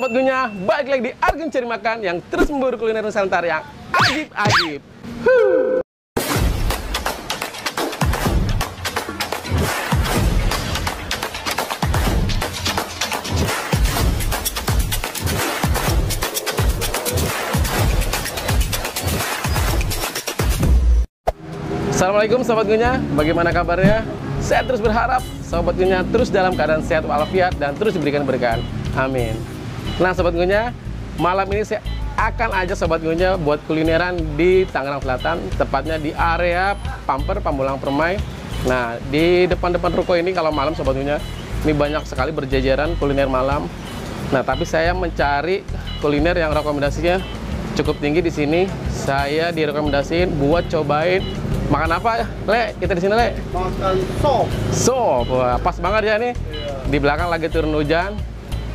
Sobat Gunya, balik lagi di Argun Cari Makan yang terus memburu kuliner Nusantara yang ajib-ajib. Assalamualaikum Sobat Gunya, bagaimana kabarnya? Saya terus berharap Sobat Gunya terus dalam keadaan sehat walafiat dan terus diberikan berkah. Amin. Nah Sobat Gunya, malam ini saya akan ajak Sobat Gunya buat kulineran di Tangerang Selatan, tepatnya di area Pamper, Pamulang Permai. Nah, di depan-depan ruko ini kalau malam Sobat Gunya, ini banyak sekali berjajaran kuliner malam. Nah, tapi saya mencari kuliner yang rekomendasinya cukup tinggi di sini. Saya direkomendasiin buat cobain makan apa, Le? Kita di sini, Le? Makan sop. Sop, wah, pas banget ya nih. Di belakang lagi turun hujan,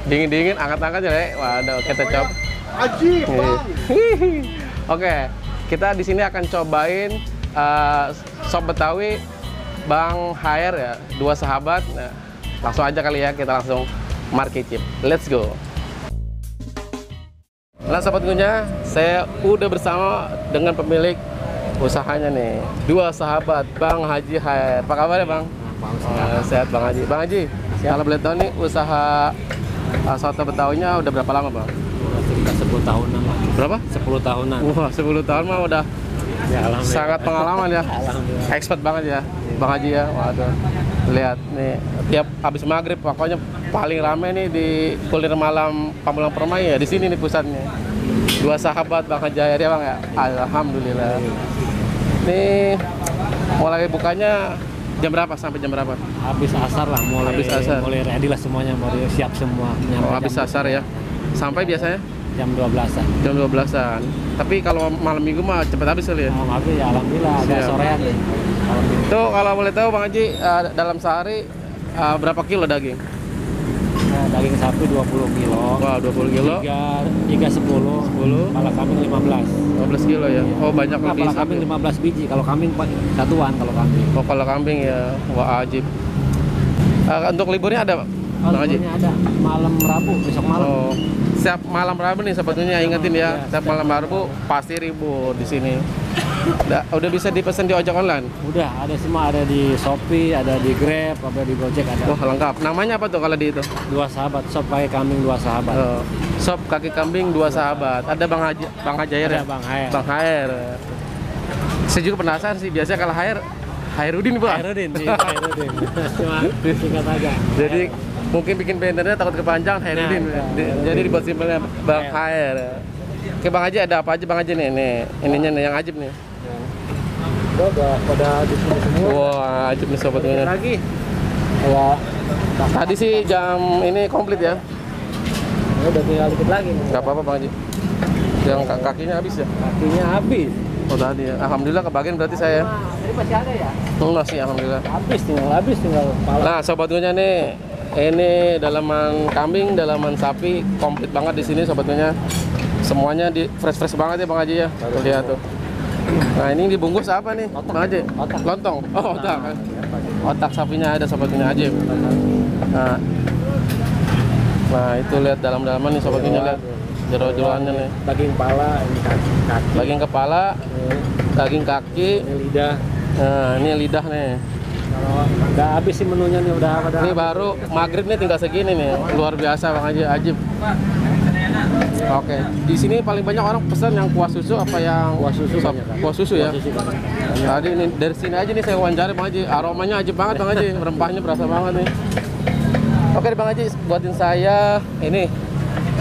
dingin-dingin, angkat-angkat ya, Le. Waduh, kita coba. Ajib, Bang. Oke, kita di sini akan cobain sop Betawi Bang Hair ya, dua sahabat. Nah, langsung aja kali ya, kita langsung markicip. Let's go. Nah, Sobat Gunya, saya udah bersama dengan pemilik usahanya nih, dua sahabat Bang Haji Hair. Apa kabar ya Bang? Sehat Bang Haji. Bang Haji, kalau boleh tahu nih usaha soto Betawinya udah berapa lama Bang? Sekitar 10 tahunan lah. Berapa? 10 tahunan. Wah, 10 tahun mah udah Ya, sangat pengalaman ya. Alhamdulillah. Expert banget ya Bang Haji ya. Waduh, lihat nih, tiap habis maghrib pokoknya paling rame nih di kuliner malam Pamulang Permai ya, di sini nih pusatnya. Dua sahabat Bang Haji Hair ya Bang ya. Alhamdulillah. Nih mulai bukanya jam berapa sampai jam berapa? Habis asar lah, Habis asar. mulai ready lah semuanya, mulai siap semua. Oh, habis asar ya. Sampai biasanya jam 12-an. jam 12-an. Tapi kalau malam minggu mah cepet habis kali ya. Habis ya alhamdulillah agak Siap. sorean nih. Itu kalau boleh tahu Bang Haji, dalam sehari berapa kilo daging? Daging sapi 20 kilo. Wah, 20 kilo. 3 10. Kepala kambing 15. 15 kilo ya. Oh, banyak Nah, lebih kepala kambing 15 biji, kalau kambing satuan kalau kambing. Oh, kalau kambing ya. Wah, ajib. Untuk liburnya ada Bang Haji? Liburnya ada malam Rabu, besok malam. Oh, setiap malam Rabu nih sebetulnya ingetin ya. Iya, Setiap malam Rabu pasti libur di sini. Udah bisa dipesan di ojek online? Udah, ada semua, ada di Shopee, ada di Grab, ada di Gojek, ada. Wah, lengkap. Namanya apa tuh kalau di itu? Dua sahabat, sop kaki kambing dua sahabat. Oh, sop kaki kambing dua sahabat. Ada Bang Haji Hair ya? Ada Bang Hair. Bang Hair. Saya juga penasaran sih, biasanya kalau Hair Hairudin Bang. Hairudin sih, Hairudin. Cuma singkat aja. Jadi mungkin bikin bannernya takut kepanjangan Hairudin. Nah, Jadi dibuat simpelnya Bang Hair. Oke Bang Haji, ada apa aja Bang Haji nih? Nih, ininya nih yang ajib nih. Udah pada di sini semua. Wah, ajib nih Sobat Gunya. Lagi. Ya. Tadi sih jam ini komplit ya. Udah tinggal dikit lagi nih. Gak apa-apa Bang Haji. Yang kakinya habis ya? Kakinya habis. Oh tadi ya. Alhamdulillah kebagian berarti saya. Jadi masih ada ya? Masih alhamdulillah. Habis tinggal kepala. Nah, Sobat Gunya nih, ini dalaman kambing, dalaman sapi komplit banget di sini Sobat Gunya. Semuanya di fresh banget ya Bang Haji ya. Tuh lihat tuh. Nah, ini dibungkus apa nih? Bang Haji? Otak. Lontong. Oh, otak. Otak sapinya ada Sobat Gunya aja. Nah, itu lihat dalam-dalaman nih Sobat Gunya, lihat jero-jeroannya nih. Daging kepala, ini kaki. Daging kepala, daging kaki. Ini lidah. Nah, ini lidah nih. Kalau nggak habis sih menunya nih, udah pada. Ini baru maghrib nih, tinggal segini nih. Luar biasa Bang Haji, ajib. Oke, di sini paling banyak orang pesan yang kuah susu apa yang Kuah susu sop? banyak, kan? Kuah susu ya. Kuah susu banyak. Tadi ini dari sini aja nih saya wawancara Bang Haji. Aromanya ajib banget Bang Haji, rempahnya berasa banget nih. Oke Bang Haji, buatin saya ini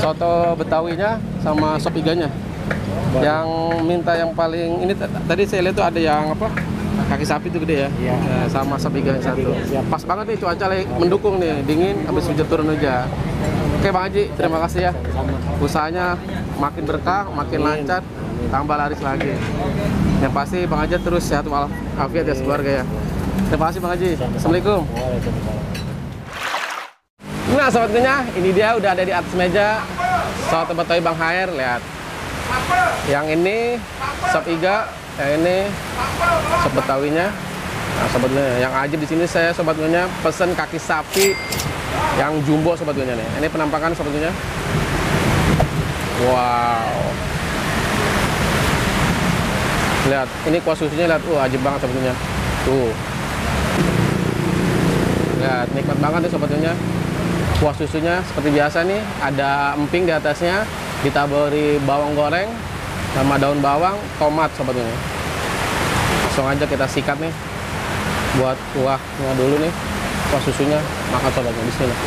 soto Betawinya sama sop iganya. Yang minta yang paling ini tadi saya lihat tuh ada yang apa? Kaki sapi tuh gede ya. Iya. Sama sop iga yang satu. Siap. Pas banget nih cuaca lagi mendukung nih, dingin habis hujan turun hujan. Oke Bang Haji, terima kasih ya. Sama. Usahanya makin berkah, makin lancar, tambah laris lagi. Yang pasti Bang Haji terus sehat walafiat ya sekeluarga ya. Terima kasih Bang Haji. Assalamualaikum. Waalaikumsalam. Nah Sobat Gunya, ini dia udah ada di atas meja soto Betawi Bang Hair. Lihat. Yang ini sop iga, yang ini sop Betawinya. Nah Sobat Gunya, yang ajib di sini saya Sobat Gunya pesen kaki sapi yang jumbo Sobat Gunya nih. Ini penampakan Sobat Gunya. Wow. Lihat, ini kuah susunya lihat, ajib banget sebetulnya. Tuh. Lihat, nikmat banget nih sebetulnya. Kuah susunya seperti biasa nih, ada emping di atasnya, ditaburi bawang goreng sama daun bawang, tomat sebetulnya. Langsung aja kita sikat nih buat kuahnya dulu nih, kuah susunya. Makan sobatnya, bismillah.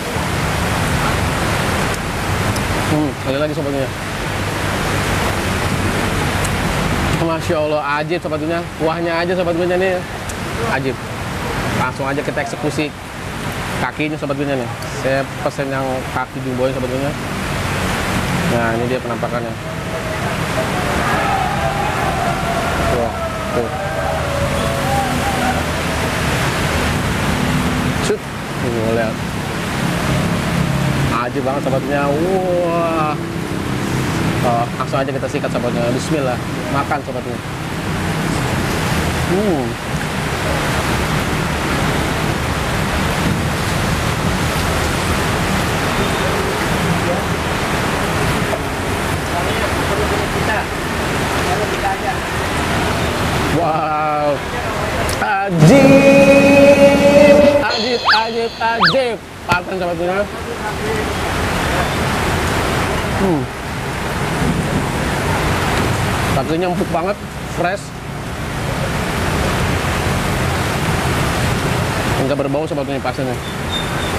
Ada lagi sobatnya. Masya Allah, ajib sobatnya. Kuahnya aja sobatnya nih, ajib. Langsung aja kita eksekusi kakinya sobatnya nih. Saya pesen yang kaki jumbonya sobatnya. Nah, ini dia penampakannya. Tuh, tuh. Shoot. Lihat. Ajib banget sobatnya. Wah. Langsung aja kita sikat sobatnya. Bismillah. Makan sobatnya. Wow. Ajib. Paten sobatnya. Dagingnya empuk banget, fresh. Enggak berbau sobatnya pasnya.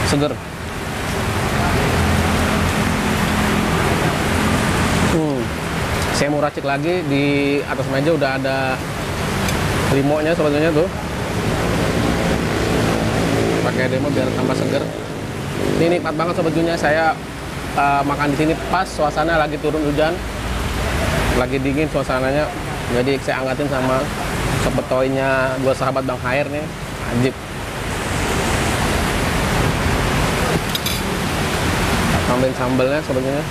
Seger. Saya mau racik lagi, di atas meja udah ada limonya sobatnya tuh. Pakai demo biar tambah seger. Ini nikmat banget sobatnya. Saya makan di sini pas suasana lagi turun hujan. Lagi dingin suasananya, jadi saya angkatin sama sepetoynya dua sahabat Bang Hair nih, ajib. Tambahin sambelnya sebenarnya.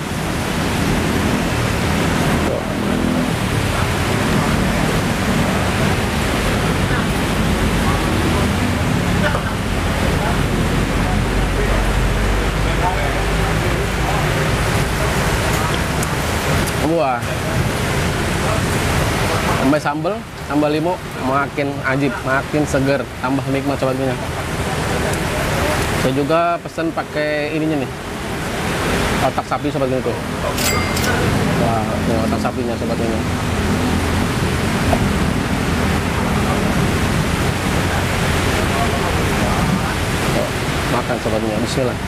Wah. Tambah sambal limo, makin ajib, makin seger, tambah nikmat sobatnya. Saya juga pesen pakai ininya nih, otak sapi sobatnya tuh. Wah, ini otak sapinya sobatnya. Makan sobatnya, bismillah.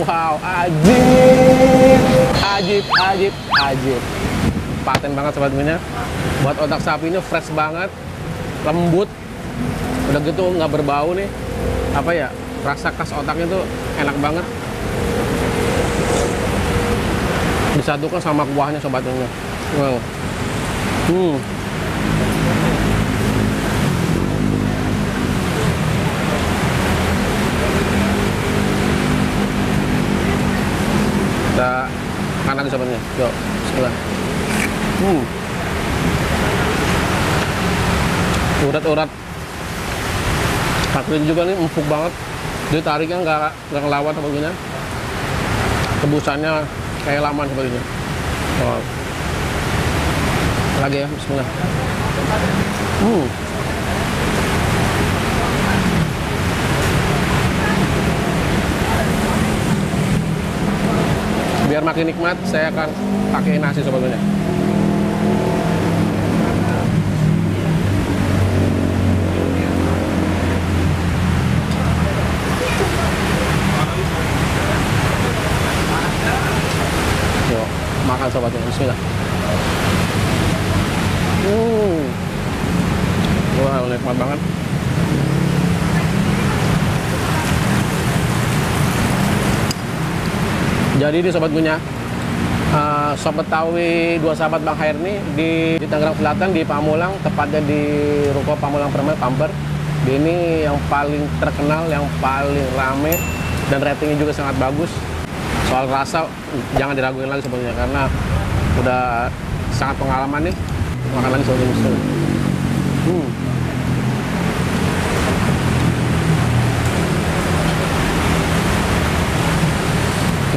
Wow, ajib. Paten banget sobatnya. Buat otak sapi ini fresh banget, lembut. Udah gitu nggak berbau nih. Apa ya? Rasa khas otaknya tuh enak banget. Disatukan sama kuahnya sobatnya. Wow. Kita makan lagi sobatnya. Yuk, bismillah. Urat-urat kakinya juga nih empuk banget. Dia tariknya nggak ngelawan sobatnya. Tebusannya kayak laman sobatnya. Wow. Lagi ya, bismillah. Biar makin nikmat, saya akan pakai nasi sobatnya. Yuk, makan sobatnya, bismillah. Wah, nikmat banget. Jadi ini sobat punya sop Betawi dua sahabat Bang Hair nih di Tangerang Selatan, di Pamulang, tepatnya di Ruko Pamulang Permen Pamper. Ini yang paling terkenal, yang paling rame, dan ratingnya juga sangat bagus. Soal rasa jangan diraguin lagi sebenarnya, karena udah sangat pengalaman nih. Makan lagi soalnya musuh.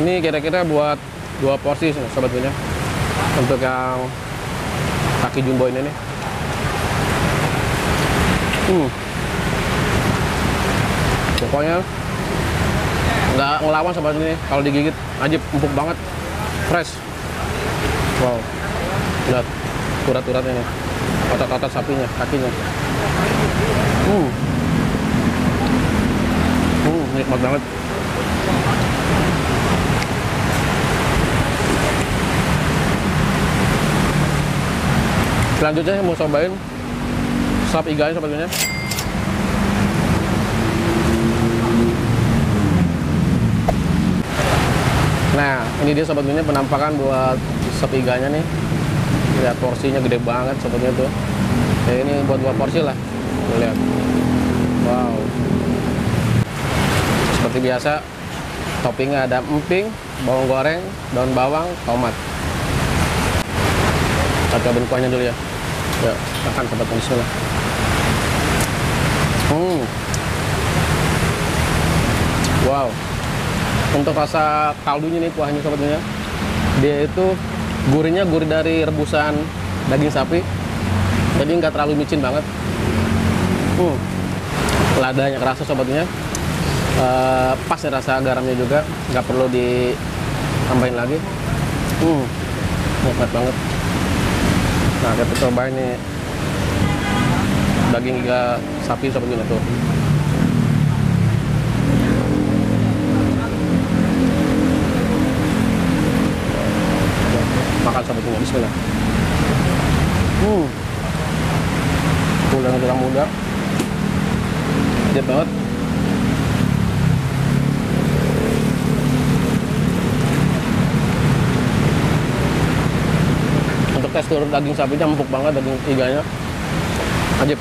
Ini kira-kira buat 2 porsi nih, sobat Gunya. Untuk yang kaki jumbo ini nih. Pokoknya nggak ngelawan sobat ini. Kalau digigit ajib, empuk banget, fresh. Wow, lihat urat-uratnya nih, otot-otot sapinya, kakinya. Nikmat banget. Selanjutnya saya mau cobain sop iganya sobat Gunya. Nah, ini dia sobat Gunya penampakan buat sop iganya nih. Lihat porsinya gede banget sobat Gunya tuh. Ya, ini buat 2 porsi lah. Tuh, lihat. Wow. Seperti biasa, toppingnya ada emping, bawang goreng, daun bawang, tomat. Kita cobain kuahnya dulu ya. Ya, makan sobat Gunya, bismillah. Wow. Untuk rasa kaldunya nih kuahnya sobat Gunya, dia itu gurihnya gurih dari rebusan daging sapi, jadi nggak terlalu micin banget. Ladanya kerasa sobat Gunya, pas ya rasa garamnya juga, nggak perlu ditambahin lagi. Nikmat banget. Nah, kita cobain nih daging iga sapi sobat Gunya tuh. Makan sobat Gunya, bismillah. Tulang muda, gede banget. Untuk tekstur daging sapinya empuk banget, daging iganya ajib.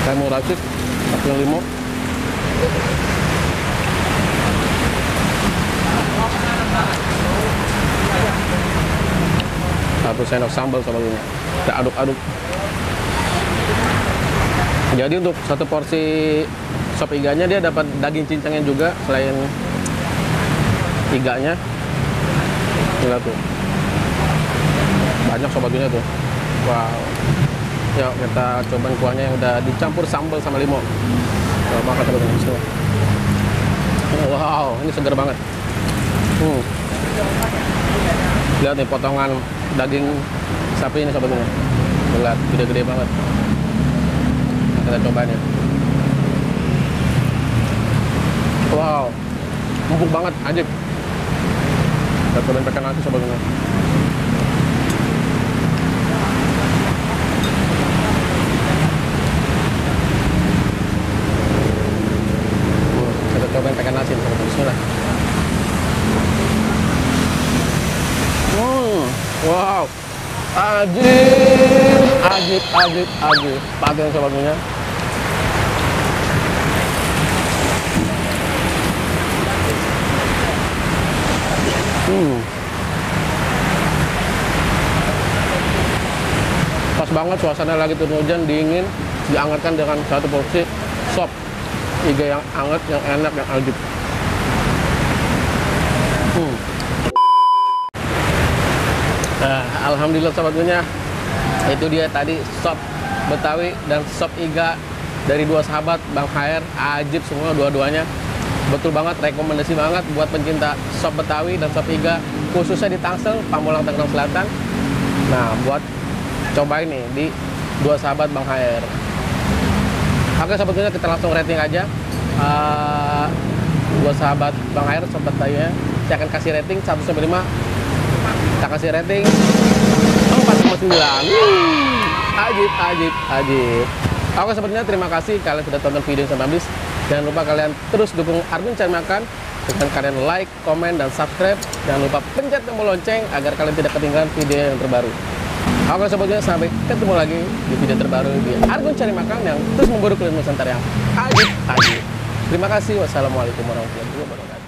Saya mau racik pakai limo. Satu sendok sambal sobat Gunya. Kita aduk-aduk. Jadi untuk satu porsi sop iganya dia dapat daging cincangnya juga selain iganya. Lihat tuh. Banyak sobat Gunya tuh. Wow. Yuk kita cobain kuahnya yang udah dicampur sambal sama limo. Makan sobat Gunya, bismillah. Wow, ini segar banget. Lihat nih potongan daging sapi ini sobat Gunya. Lihat, gede-gede banget. Nah, kita cobain ya. Wow, empuk banget, ajib. Kita cobain pakai nasi sobat Gunya. Kita cobain pakai nasi sobat Gunya. Bismillah. Wow, ajib. Pakai sobat Gunya. Pas banget, suasana lagi turun hujan, dingin, diangetkan dengan satu porsi sop iga yang anget, yang enak, yang ajib. Nah, alhamdulillah sobat Gunya, itu dia tadi sop Betawi dan sop iga dari 2 sahabat Bang Hair. Ajib semua dua-duanya. Betul banget, rekomendasi banget buat pencinta sop Betawi dan sop iga, khususnya di Tangsel, Pamulang, Tangerang Selatan. Nah, buat cobain nih di 2 sahabat Bang Hair. Oke sobat Gunya, kita langsung rating aja. 2 sahabat Bang Hair, sop Betawi-nya, saya akan kasih rating 1-5. Kita kasih rating 4,9. Ajib. Oke sobatnya, terima kasih kalian sudah tonton video sampai habis. Jangan lupa kalian terus dukung Argun Cari Makan dengan kalian like, komen, dan subscribe. Jangan lupa pencet tombol lonceng agar kalian tidak ketinggalan video yang terbaru. Oke sobatnya, sampai ketemu lagi di video terbaru di Argun Cari Makan yang terus memburu kuliner Nusantara yang ajib. Terima kasih. Wassalamualaikum warahmatullahi wabarakatuh.